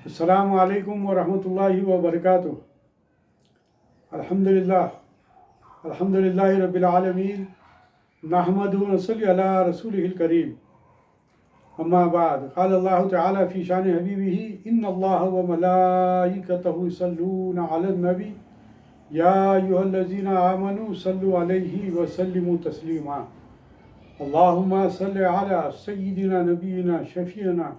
السلام علیکم ورحمۃ اللہ وبرکاتہ۔ الحمدللہ رب العالمین، نحمدہ ونصلی علی رسولہ الکریم، اما بعد، قال اللہ تعالی فی شان حبیبہ ان اللہ وملائکتہ یصلون علی النبی یا ایھا الذین آمنوا صلوا علیہ وسلموا تسلیما۔ اللہم صل علی سیدنا نبینا شفیعنا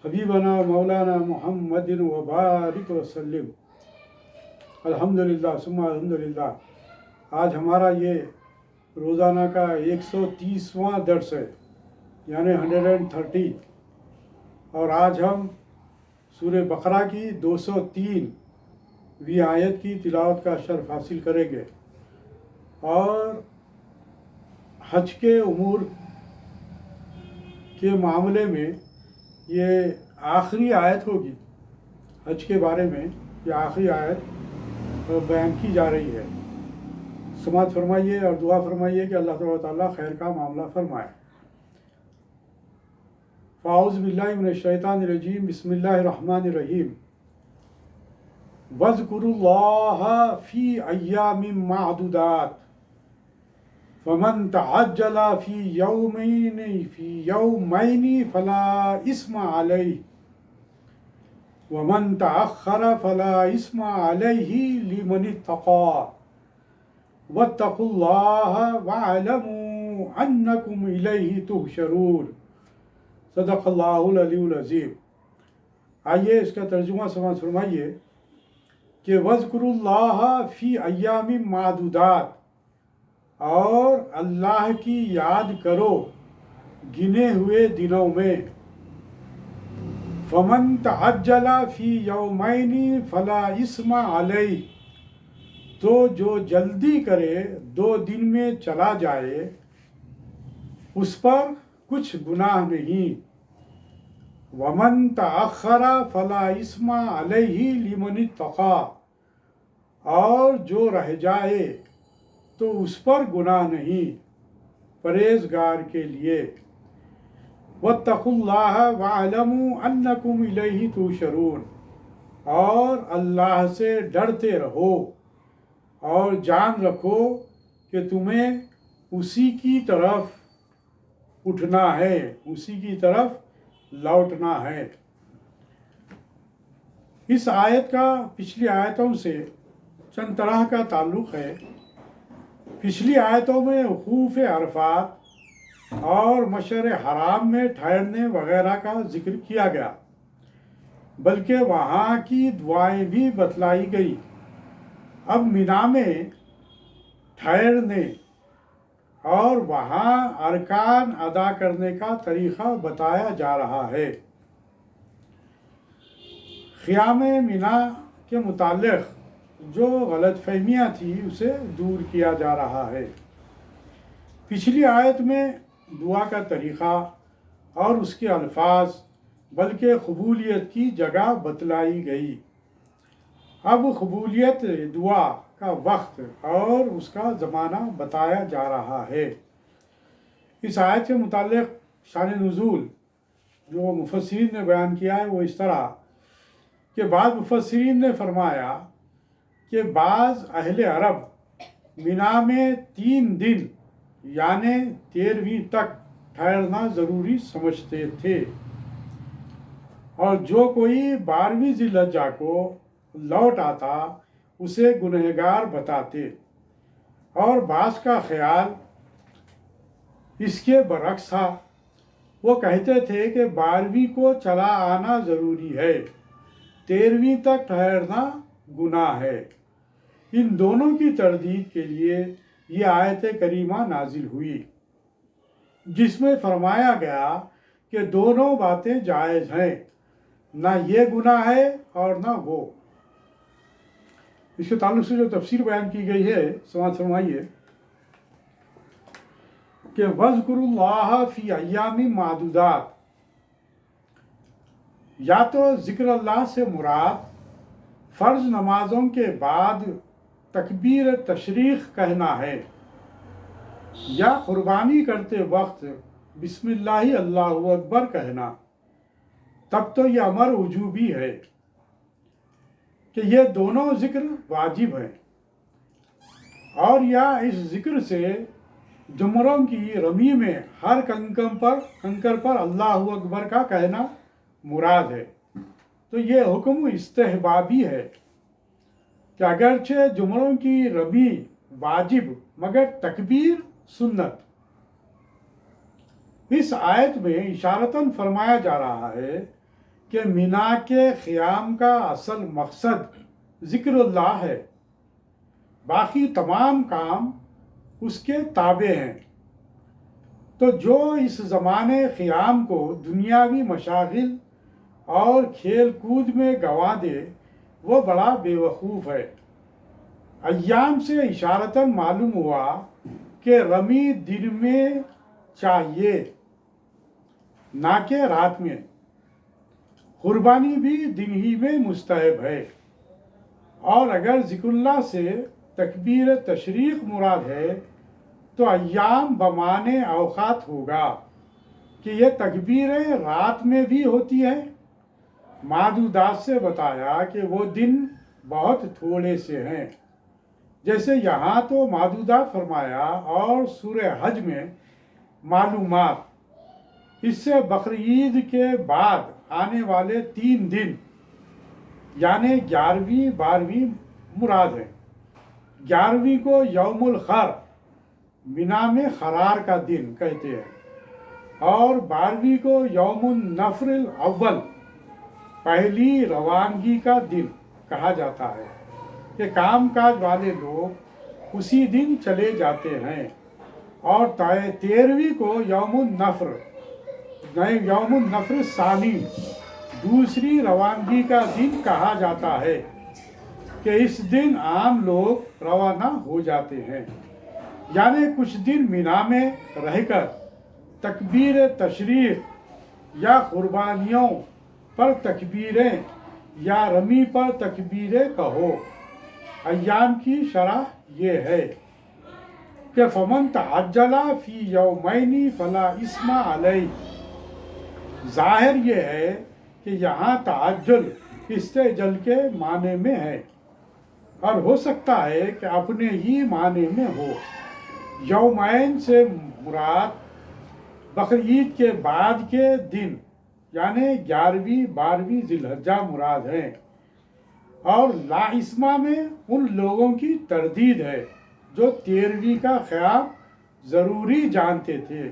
حبیبنا مولانا محمد وبارک وسلم۔ الحمدللہ ثم الحمدللہ۔ آج ہمارا یہ روزانہ کا 130واں درس ہے، یعنی 130، اور آج ہم سورہ بقرہ کی 203ویں آیت کی تلاوت کا شرف حاصل کریں گے، اور حج کے امور کے معاملے میں یہ آخری آیت ہوگی۔ حج کے بارے میں یہ آخری آیت بیان کی جا رہی ہے۔ سماعت فرمائیے اور دعا فرمائیے کہ اللہ تبارک و تعالیٰ خیر کا معاملہ فرمائے۔ اعوذ باللہ من الشیطان الرجیم، بسم اللہ الرحمن الرحیم۔ وَاذْكُرُوا اللَّهَ فِي أَيَّامٍ مَّعْدُودَاتٍ فَمَن تَعَجَّلَ فِي يَوْمَيْنِ فَلَا إِثْمَ عَلَيْهِ وَمَن تَأَخَّرَ فَلَا إِثْمَ عَلَيْهِ لِمَنِ اتَّقَىٰ وَاتَّقُوا اللَّهَ وَاعْلَمُوا أَنَّكُمْ إِلَيْهِ تُحْشَرُونَ۔ صدق اللہ العلی العظیم۔ آئیے اس کا ترجمہ سماعت فرمائیے کہ وَاذْكُرُوا اللَّهَ فِي أَيَّامٍ مَّعْدُودَاتٍ، اور اللہ کی یاد کرو گنے ہوئے دنوں میں۔ فَمَن تَعَجَّلَ فِي يَوْمَيْنِ فَلَا إِثْمَ عَلَيْهِ، تو جو جلدی کرے 2 دن میں چلا جائے اس پر کچھ گناہ نہیں۔ وَمَن تَأَخَّرَ فَلَا إِثْمَ عَلَيْهِ لِمَنِ اتَّقَىٰ، اور جو رہ جائے تو اس پر گناہ نہیں پرہیزگار کے لیے۔ وَاتَّقُوا اللَّهَ وَاعْلَمُوا أَنَّكُمْ إِلَيْهِ تُحْشَرُونَ، اور اللہ سے ڈرتے رہو اور جان رکھو کہ تمہیں اسی کی طرف اٹھنا ہے، اسی کی طرف لوٹنا ہے۔ اس آیت کا پچھلی آیتوں سے چند طرح کا تعلق ہے۔ پچھلی آیتوں میں وقوف عرفات اور مشعر حرام میں ٹھہرنے وغیرہ کا ذکر کیا گیا، بلکہ وہاں کی دعائیں بھی بتلائی گئی۔ اب مینا میں ٹھہرنے اور وہاں ارکان ادا کرنے کا طریقہ بتایا جا رہا ہے۔ قیام مینا کے متعلق جو غلط فہمیاں تھی اسے دور کیا جا رہا ہے۔ پچھلی آیت میں دعا کا طریقہ اور اس کے الفاظ بلکہ قبولیت کی جگہ بتلائی گئی۔ اب قبولیت دعا کا وقت اور اس کا زمانہ بتایا جا رہا ہے۔ اس آیت کے متعلق شان نزول جو مفسرین نے بیان کیا ہے وہ اس طرح کہ بعض مفسرین نے فرمایا کہ بعض اہل عرب مینا میں 3 دن یعنی 13ویں تک ٹھہرنا ضروری سمجھتے تھے، اور جو کوئی 12ویں ذی الحجہ کو لوٹ آتا اسے گنہگار بتاتے، اور بعض کا خیال اس کے برعکس تھا۔ وہ کہتے تھے کہ 12ویں کو چلا آنا ضروری ہے، 13ویں تک ٹھہرنا گناہ ہے۔ ان دونوں کی تردید کے لیے یہ آیت کریمہ نازل ہوئی، جس میں فرمایا گیا کہ دونوں باتیں جائز ہیں، نہ یہ گناہ ہے اور نہ وہ۔ اس کے تعلق سے جو تفسیر بیان کی گئی ہے سماعت فرمائیے کہ وَاذْكُرُوا اللَّهَ فِي أَيَّامٍ مَّعْدُودَاتٍ، یا تو ذکر اللہ سے مراد فرض نمازوں کے بعد تکبیر تشریق کہنا ہے، یا قربانی کرتے وقت بسم اللہ اللہ اکبر کہنا، تب تو یہ امر وجوبی ہے۔ کہ یہ دونوں ذکر واجب ہیں، اور یا اس ذکر سے جمروں کی رمی میں ہر کنکر پر اللہ اکبر کا کہنا مراد ہے۔ تو یہ حکم استحبابی ہے کہ اگرچہ جمروں کی رمی واجب مگر تکبیر سنت۔ اس آیت میں اشارتاً فرمایا جا رہا ہے کہ مینا کے قیام کا اصل مقصد ذکر اللہ ہے، باقی تمام کام اس کے تابع ہیں۔ تو جو اس زمانے قیام کو دنیاوی مشاغل اور کھیل کود میں گنوا دے وہ بڑا بے وقوف ہے۔ ایام سے اشارتاً معلوم ہوا کہ رمی دن میں چاہیے نہ کہ رات میں، قربانی بھی دن ہی میں مستحب ہے، اور اگر ذکر اللہ سے تکبیر تشریق مراد ہے تو ایام بمعنی اوقات ہوگا کہ یہ تکبیریں رات میں بھی ہوتی ہیں۔ معدودات سے بتایا کہ وہ دن بہت تھوڑے سے ہیں، جیسے یہاں تو معدودات فرمایا اور سورہ حج میں معلومات۔ اس سے بقرعید کے بعد آنے والے 3 دن یعنی 11ویں 12ویں مراد ہیں۔ 11ویں کو یوم الخر مینا میں قرار کا دن کہتے ہیں، اور 12ویں کو یوم النفر الاول پہلی روانگی کا دن کہا جاتا ہے کہ کام کاج والے لوگ اسی دن چلے جاتے ہیں، اور 13ویں کو یوم النفر ثانی دوسری روانگی کا دن کہا جاتا ہے کہ اس دن عام لوگ روانہ ہو جاتے ہیں، یعنی کچھ دن مینا میں رہ کر تکبیر تشریق یا قربانیوں پر تکبیریں یا رمی پر تکبیریں کہو۔ ایام کی شرح یہ ہے کہ فمن تعجل فی یومین فلا اثم علیہ۔ ظاہر یہ ہے کہ یہاں تعجل استعجل کے معنی میں ہے، اور ہو سکتا ہے کہ اپنے ہی معنی میں ہو۔ یومین سے مراد بقرعید کے بعد کے دن یعنی 11ویں 12ویں ذی الحجہ مراد ہیں، اور لا اسما میں ان لوگوں کی تردید ہے جو 13ویں کا قیام ضروری جانتے تھے،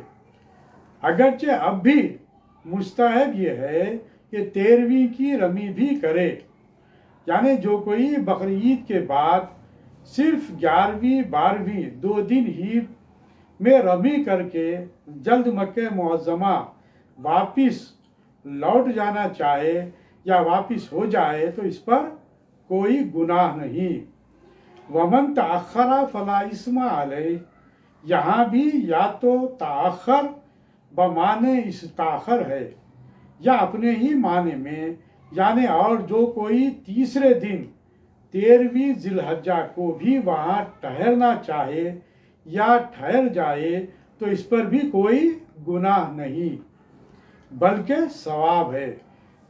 اگرچہ اب بھی مستحب یہ ہے کہ 13ویں کی رمی بھی کرے، یعنی جو کوئی بقرعید کے بعد صرف 11ویں 12ویں 2 دن ہی میں رمی کر کے جلد مکہ معظمہ واپس لوٹ جانا چاہے یا واپس ہو جائے تو اس پر کوئی گناہ نہیں۔ ومن تأخر فلا اثم علیہ، یہاں بھی یا تو تأخر بمعنی استاخر ہے یا اپنے ہی معنی میں، یعنی اور جو کوئی تیسرے دن 13ویں ذی الحجہ کو بھی وہاں ٹھہرنا چاہے یا ٹھہر جائے تو اس پر بھی کوئی گناہ نہیں بلکہ ثواب ہے،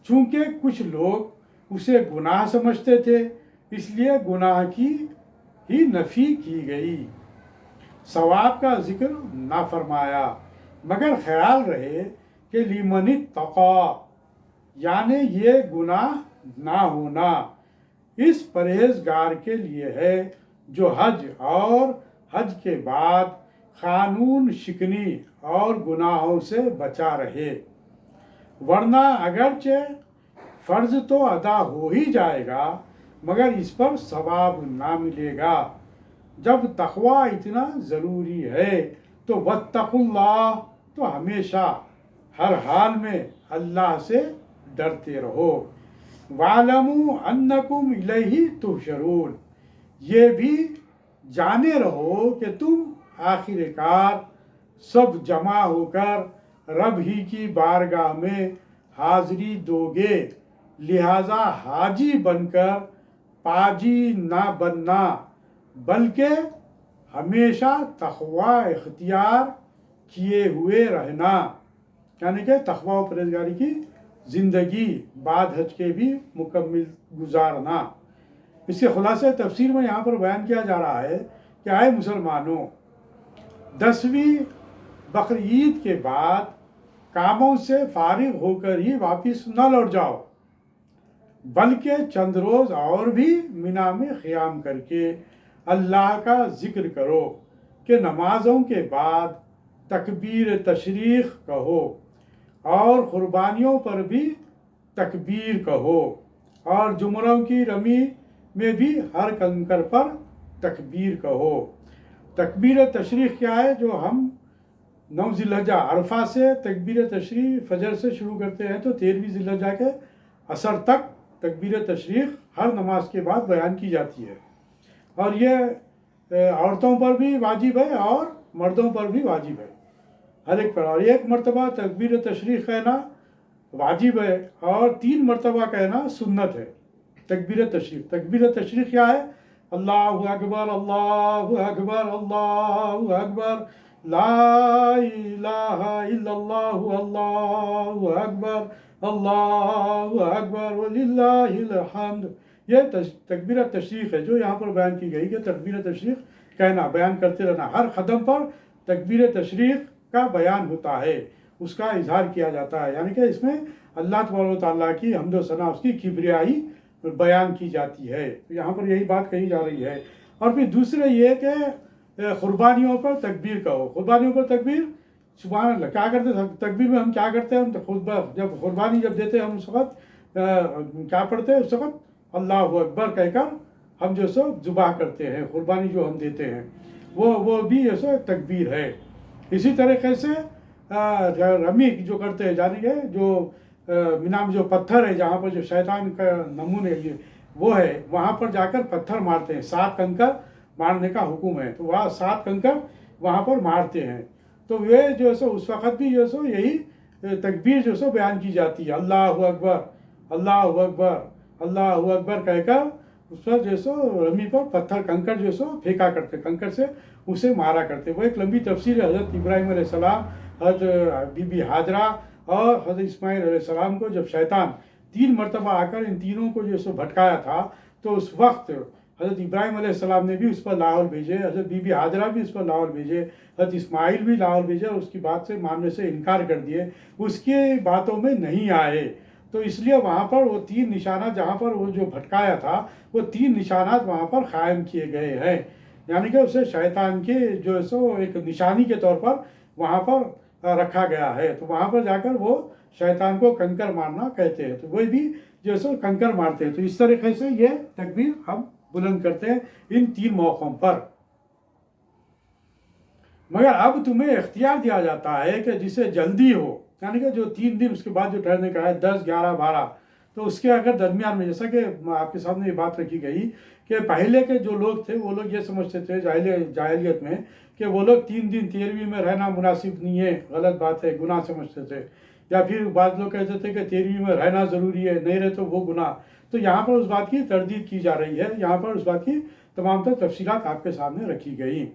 چونکہ کچھ لوگ اسے گناہ سمجھتے تھے اس لیے گناہ کی ہی نفی کی گئی، ثواب کا ذکر نہ فرمایا، مگر خیال رہے کہ لمن اتقی، یعنی یہ گناہ نہ ہونا اس پرہیزگار کے لیے ہے جو حج اور حج کے بعد قانون شکنی اور گناہوں سے بچا رہے، ورنہ اگرچہ فرض تو ادا ہو ہی جائے گا مگر اس پر ثواب نہ ملے گا۔ جب تقوی اتنا ضروری ہے تو واتقوا اللہ، تو ہمیشہ ہر حال میں اللہ سے ڈرتے رہو۔ وَاعْلَمُوا أَنَّكُمْ إِلَيْهِ تُحْشَرُونَ، یہ بھی جانے رہو کہ تم آخر کار سب جمع ہو کر رب ہی کی بارگاہ میں حاضری دو گے، لہذا حاجی بن کر پاجی نہ بننا بلکہ ہمیشہ تقوی اختیار کیے ہوئے رہنا، یعنی کہ تقوی و پرہیزگاری کی زندگی بعد حج کے بھی مکمل گزارنا۔ اس کے خلاصہ تفسیر میں یہاں پر بیان کیا جا رہا ہے کہ آئے مسلمانوں، 10ویں بقرعید کے بعد کاموں سے فارغ ہو کر ہی واپس نہ لوٹ جاؤ، بلکہ چند روز اور بھی مینا میں قیام کر کے اللہ کا ذکر کرو کہ نمازوں کے بعد تکبیر تشریق کہو اور قربانیوں پر بھی تکبیر کہو، اور جمروں کی رمی میں بھی ہر کنکر پر تکبیر کہو۔ تکبیر تشریق کیا ہے؟ جو ہم 9 ذی الحجہ عرفہ سے تکبیر تشریق فجر سے شروع کرتے ہیں تو 13ویں ذی الحجہ کے عصر تک تکبیر تشریق ہر نماز کے بعد بیان کی جاتی ہے، اور یہ عورتوں پر بھی واجب ہے اور مردوں پر بھی واجب ہے، ہر ایک پر۔ اور ایک مرتبہ تکبیر تشریق کہنا واجب ہے اور 3 مرتبہ کہنا سنت ہے۔ تکبیر تشریق کیا ہے؟ اللہ اکبر اللہ اکبر اللہ اکبر، لا الہ الا اللہ اللہ اکبر اللہ اکبر وللہ الحمد۔ یہ تکبیر تشریق ہے جو یہاں پر بیان کی گئی کہ تکبیر تشریق کہنا، بیان کرتے رہنا، ہر قدم پر تکبیر تشریق کا بیان ہوتا ہے، اس کا اظہار کیا جاتا ہے، یعنی کہ اس میں اللہ تبارک و تعالیٰ کی حمد و ثنا، اس کی کبریائی بیان کی جاتی ہے۔ تو یہاں پر یہی بات کہی جا رہی ہے۔ اور پھر دوسرے یہ کہ قربانیوں پر تکبیر کہو۔ قربانیوں پر تکبیر، سبحان اللہ، کیا کرتے ہیں تکبیر میں؟ ہم کیا کرتے ہیں؟ جب قربانی جب دیتے ہیں ہم اس وقت کیا پڑھتے ہیں؟ اس وقت اللہ اکبر کہہ کر ہم جو سو ذبح کرتے ہیں، قربانی جو ہم دیتے ہیں وہ بھی جو سو تکبیر ہے۔ اسی طریقے سے رمی جو کرتے ہیں، یعنی کہ جو مینا میں جو پتھر ہے، جہاں پر جو شیطان کا نمون ہے وہ ہے، وہاں پر جا کر پتھر مارتے ہیں، 7 کنکر مارنے کا حکم ہے، تو وہاں 7 کنکر وہاں پر مارتے ہیں۔ تو وہ جو سو اس وقت بھی جو سو یہی تکبیر جو سو بیان کی جاتی ہے، اللہ اکبر اللہ اکبر اللہ اکبر کہہ کر اس پر جو سو رمی پر پتھر کنکر جو سو پھینکا کرتے، کنکر سے اسے مارا کرتے۔ وہ ایک لمبی تفسیر ہے۔ حضرت ابراہیم علیہ السلام، حضرت بی بی ہاجرہ اور حضرت اسماعیل علیہ السلام کو جب شیطان 3 مرتبہ آ کر ان تینوں کو جو سو بھٹکایا تھا، تو اس وقت حضرت ابراہیم علیہ السلام نے بھی اس پر لاہور بھیجے، حضرت بی بی ہاجرہ بھی اس پر لاہور بھیجے، حضرت اسماعیل بھی لاہور بھیجے، اور اس کی بات سے ماننے سے انکار کر دیے، اس کی باتوں میں نہیں آئے۔ تو اس لیے وہاں پر وہ 3 نشانات، جہاں پر وہ جو بھٹکایا تھا، وہ 3 نشانات وہاں پر قائم کیے گئے ہیں، یعنی کہ اسے شیطان کے جو سو ایک نشانی کے طور پر وہاں پر رکھا گیا ہے۔ تو وہاں پر جا کر وہ شیطان کو کنکر مارنا کہتے ہیں، تو وہ بھی جو سو کنکر مارتے ہیں۔ تو اس طریقے سے یہ تکبیر ہم بلند کرتے ہیں ان 3 موقعوں پر۔ مگر اب تمہیں اختیار دیا جاتا ہے کہ جسے جلدی ہو، یعنی کہ جو 3 دن اس کے بعد جو ٹھہرنے کا ہے، 10، 11، 12، تو اس کے اگر درمیان میں، جیسا کہ آپ کے سامنے یہ بات رکھی گئی کہ پہلے کے جو لوگ تھے وہ لوگ یہ سمجھتے تھے جاہلیت میں کہ وہ لوگ 3 دن 13ویں میں رہنا مناسب نہیں ہے، غلط بات ہے، گناہ سمجھتے تھے، یا پھر بعض لوگ کہتے تھے کہ 13ویں میں رہنا ضروری ہے، نہیں رہے تو وہ گناہ۔ تو یہاں پر اس بات کی تردید کی جا رہی ہے، یہاں پر اس بات کی تمام تر تفصیلات آپ کے سامنے رکھی گئی۔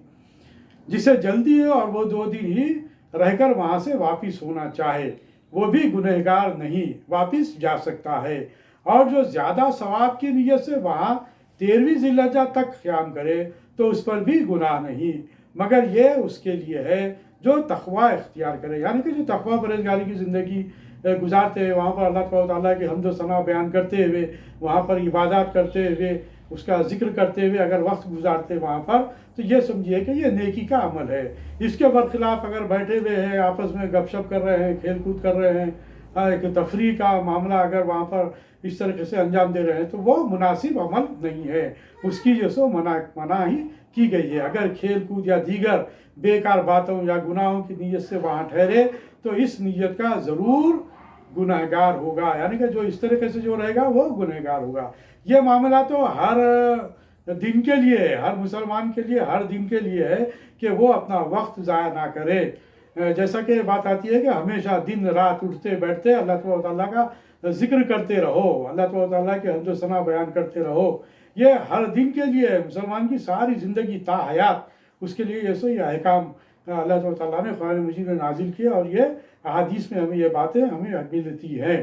جسے جلدی ہے اور وہ 2 دن ہی رہ کر وہاں سے واپس ہونا چاہے، وہ بھی گنہگار نہیں، واپس جا سکتا ہے۔ اور جو زیادہ ثواب کی نیت سے وہاں 13ویں ذی الحجہ تک قیام کرے تو اس پر بھی گناہ نہیں، مگر یہ اس کے لیے ہے جو تقوی اختیار کرے، یعنی کہ جو تقوی پرہیزگاری کی زندگی گزارتے ہیں، وہاں پر اللہ تعالیٰ کے حمد و ثنا بیان کرتے ہوئے، وہاں پر عبادات کرتے ہوئے، اس کا ذکر کرتے ہوئے اگر وقت گزارتے وہاں پر، تو یہ سمجھیے کہ یہ نیکی کا عمل ہے۔ اس کے برخلاف اگر بیٹھے ہوئے ہیں، آپس میں گپ شپ کر رہے ہیں، کھیل کود کر رہے ہیں، ایک تفریح کا معاملہ اگر وہاں پر اس طریقے سے انجام دے رہے ہیں تو وہ مناسب عمل نہیں ہے، اس کی جو سو مناہی کی گئی ہے۔ اگر کھیل کود یا دیگر بیکار باتوں یا گناہوں کی نیت سے وہاں ٹھہرے تو اس نیت کا ضرور گنہگار ہوگا، یعنی کہ جو اس طریقے سے جو رہے گا وہ گنہگار ہوگا۔ یہ معاملہ تو ہر دن کے لیے ہے، ہر مسلمان کے لیے ہر دن کے لیے ہے کہ وہ اپنا وقت ضائع نہ کرے۔ جیسا کہ بات آتی ہے کہ ہمیشہ دن رات اٹھتے بیٹھتے اللہ تعالیٰ کا ذکر کرتے رہو، اللہ تعالیٰ کے حمد و ثنا بیان کرتے رہو۔ یہ ہر دن کے لیے ہے، مسلمان کی ساری زندگی تا حیات اس کے لیے یہ احکام اللہ تعالیٰ نے قرآن مجید میں نازل کیا، اور یہ احادیث میں ہمیں یہ باتیں ہمیں ملتی ہیں۔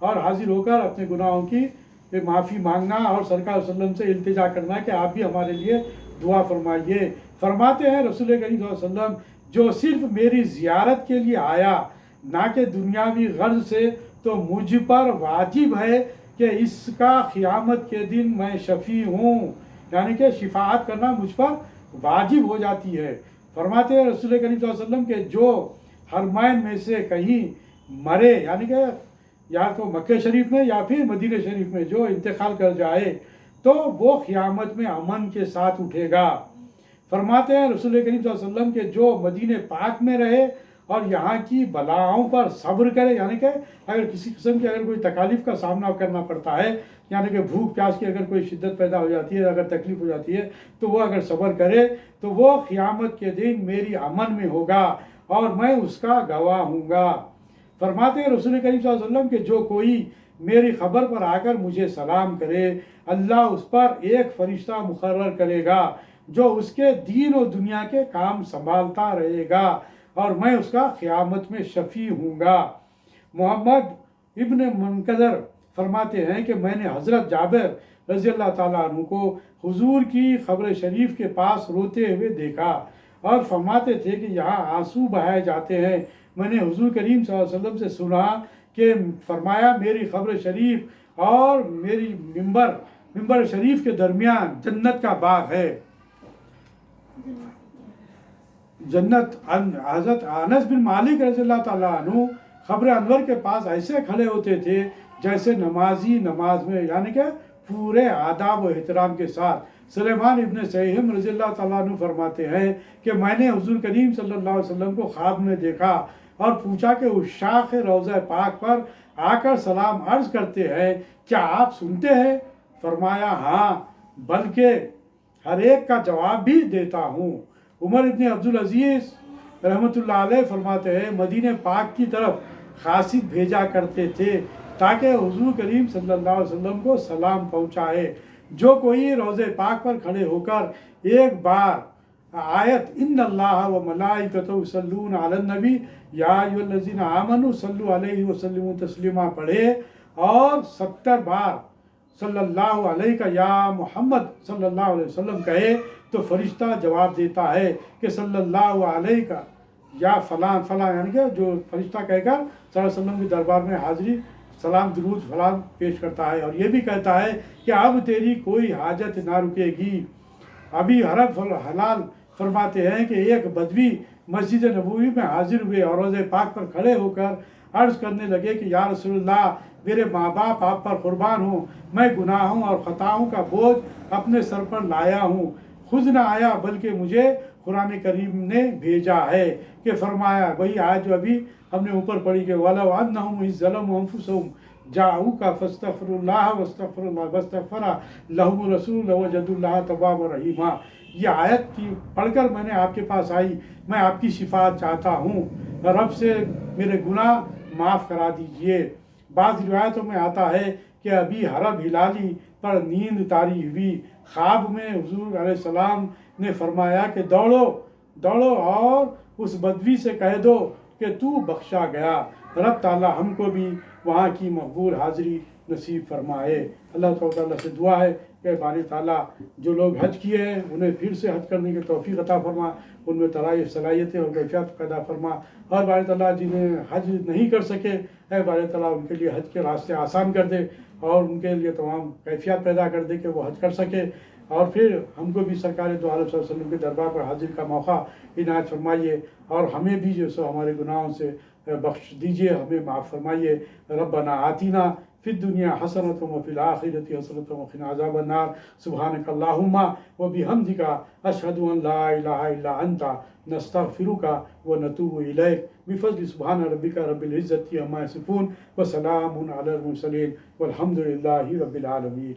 اور حاضر ہو کر اپنے گناہوں کی معافی مانگنا اور سرکار صلی اللہ علیہ وسلم سے التجا کرنا کہ آپ بھی ہمارے لیے دعا فرمائیے۔ فرماتے ہیں رسول کریم صلی اللہ علیہ وسلم جو صرف میری زیارت کے لیے آیا نہ کہ دنیاوی غرض سے، تو مجھ پر واجب ہے کہ اس کا قیامت کے دن میں شفیع ہوں، یعنی کہ شفاعت کرنا مجھ پر واجب ہو جاتی ہے۔ فرماتے ہیں رسول کریم صلی اللہ علیہ وسلم کہ جو حرمین میں سے کہیں مرے، یعنی کہ یا تو مکہ شریف میں یا پھر مدینہ شریف میں جو انتقال کر جائے، تو وہ قیامت میں امن کے ساتھ اٹھے گا۔ فرماتے ہیں رسول کریم صلی اللہ علیہ وسلم کہ جو مدینہ پاک میں رہے اور یہاں کی بلاؤں پر صبر کرے، یعنی کہ اگر کسی قسم کی اگر کوئی تکالیف کا سامنا کرنا پڑتا ہے، یعنی کہ بھوک پیاس کی اگر کوئی شدت پیدا ہو جاتی ہے، اگر تکلیف ہو جاتی ہے، تو وہ اگر صبر کرے تو وہ قیامت کے دن میری امن میں ہوگا اور میں اس کا گواہ ہوں گا۔ فرماتے ہیں رسول کریم صلی اللہ علیہ وسلم کہ جو کوئی میری خبر پر آ کر مجھے سلام کرے، اللہ اس پر ایک فرشتہ مقرر کرے گا جو اس کے دین و دنیا کے کام سنبھالتا رہے گا اور میں اس کا قیامت میں شفیع ہوں گا۔ محمد ابن منکدر فرماتے ہیں کہ میں نے حضرت جابر رضی اللہ تعالیٰ عنہ کو حضور کی قبر شریف کے پاس روتے ہوئے دیکھا اور فرماتے تھے کہ یہاں آنسو بہائے جاتے ہیں۔ میں نے حضور کریم صلی اللہ علیہ وسلم سے سنا کہ فرمایا میری قبر شریف اور میری ممبر شریف کے درمیان جنت کا باغ ہے۔ جنت حضرت انس بن مالک رضی اللہ تعالیٰ عنہ قبر انور کے پاس ایسے کھڑے ہوتے تھے جیسے نمازی نماز میں، یعنی کہ پورے آداب و احترام کے ساتھ۔ سلیمان ابن سیہم رضی اللہ تعالیٰ عنہ فرماتے ہیں کہ میں نے حضور کریم صلی اللہ علیہ وسلم کو خواب میں دیکھا اور پوچھا کہ اس شاخ روضہ پاک پر آ کر سلام عرض کرتے ہیں، کیا آپ سنتے ہیں؟ فرمایا ہاں، بلکہ ہر ایک کا جواب بھی دیتا ہوں۔ عمر ابن عبدالعزیز رحمۃ اللہ علیہ فرماتے ہیں مدینہ پاک کی طرف قاصد بھیجا کرتے تھے تاکہ حضور کریم صلی اللہ علیہ وسلم کو سلام پہنچائے۔ جو کوئی روضہ پاک پر کھڑے ہو کر ایک بار آیت ان اللہ و ملائکتہ یصلون علی النبی یا ایھا الذین آمنوا صلوا علیہ وسلموا تسلیما پڑھے اور 70 بار صلی اللہ علیہ کا یا محمد صلی اللہ علیہ وسلم کہے تو فرشتہ جواب دیتا ہے کہ صلی اللہ علیہ کا یا فلاں فلاں، یعنی کہ جو فرشتہ کہہ کر صلی اللہ علیہ وسلم کے دربار میں حاضری سلام درود فلاں پیش کرتا ہے اور یہ بھی کہتا ہے کہ اب تیری کوئی حاجت نہ رکے گی۔ ابھی حرف حلال فرماتے ہیں کہ ایک بدوی مسجد نبوی میں حاضر ہوئے اور روضہ پاک پر کھڑے ہو کر عرض کرنے لگے کہ یا رسول اللہ، میرے ماں باپ آپ پر قربان ہوں، میں گناہوں اور خطاؤں کا بوجھ اپنے سر پر لایا ہوں، خود نہ آیا بلکہ مجھے قرآن کریم نے بھیجا ہے کہ فرمایا وہی آیت جو ابھی ہم نے اوپر پڑھی کہ وَلَوْ أَنَّهُمْ إِذْ ظَلَمُوا أَنفُسَهُمْ جَاءُوكَ فَاسْتَغْفِرُوا اللَّهَ وَاسْتَغْفَرَ اللَّهُ وَاسْتَغْفَرَ لَهُمُ الرَّسُولُ لَوَجَدُوا اللَّهَ تَوَّابًا رَحِيمًا۔ یہ آیت کی پڑھ کر میں نے آپ کے پاس آئی، میں آپ کی شفاعت چاہتا ہوں، رب سے میرے گناہ معاف کرا دیجئے۔ بعض روایتوں میں آتا ہے کہ ابھی حرب ہلالی پر نیند طاری ہوئی، خواب میں حضور علیہ السلام نے فرمایا کہ دوڑو اور اس بدوی سے کہہ دو کہ تو بخشا گیا۔ رب تعالیٰ ہم کو بھی وہاں کی مقبول حاضری نصیب فرمائے۔ اللہ تعالیٰ سے دعا ہے کہ باری تعالیٰ جو لوگ حج کیے ہیں انہیں پھر سے حج کرنے کی توفیق عطا فرما، ان میں صلاحیتیں اور کیفیت پیدا فرما، اور باری تعالیٰ جنہیں حج نہیں کر سکے اے باری تعالیٰ ان کے لیے حج کے راستے آسان کر دے اور ان کے لیے تمام کیفیت پیدا کر دے کہ وہ حج کر سکے، اور پھر ہم کو بھی سرکار دو عالم صلی اللہ علیہ وسلم کے دربار پر حاضر کا موقع عنایت فرمائیے اور ہمیں بھی جو سو ہمارے گناہوں سے بخش دیجئے، ہمیں معاف فرمائیے۔ ربنا آتینا فی الدنیا حسنۃ وفی الآخرۃ حسنۃ وقنا عذاب النار۔ سبحانک اللہم وبحمدک اشہد ان لا الہ الا انت نستغفرک ونتوب الیک بفضل سبحان ربک رب العزۃ عما یصفون وسلام علی المرسلین والحمد للہ رب العالمین۔